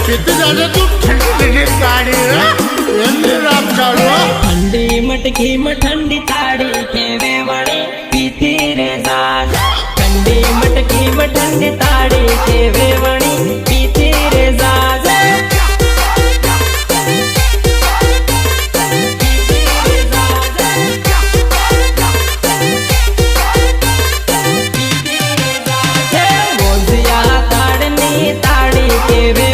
पीती जाने तू ठंडी ताड़ी राम काढ़ो ठंडी मटकी में ठंडी ताड़ी के वेवणी पीती रे जाज। ठंडी मटकी में ठंडी ताड़ी के वेवणी पीती रे जाज। ताड़ी के वे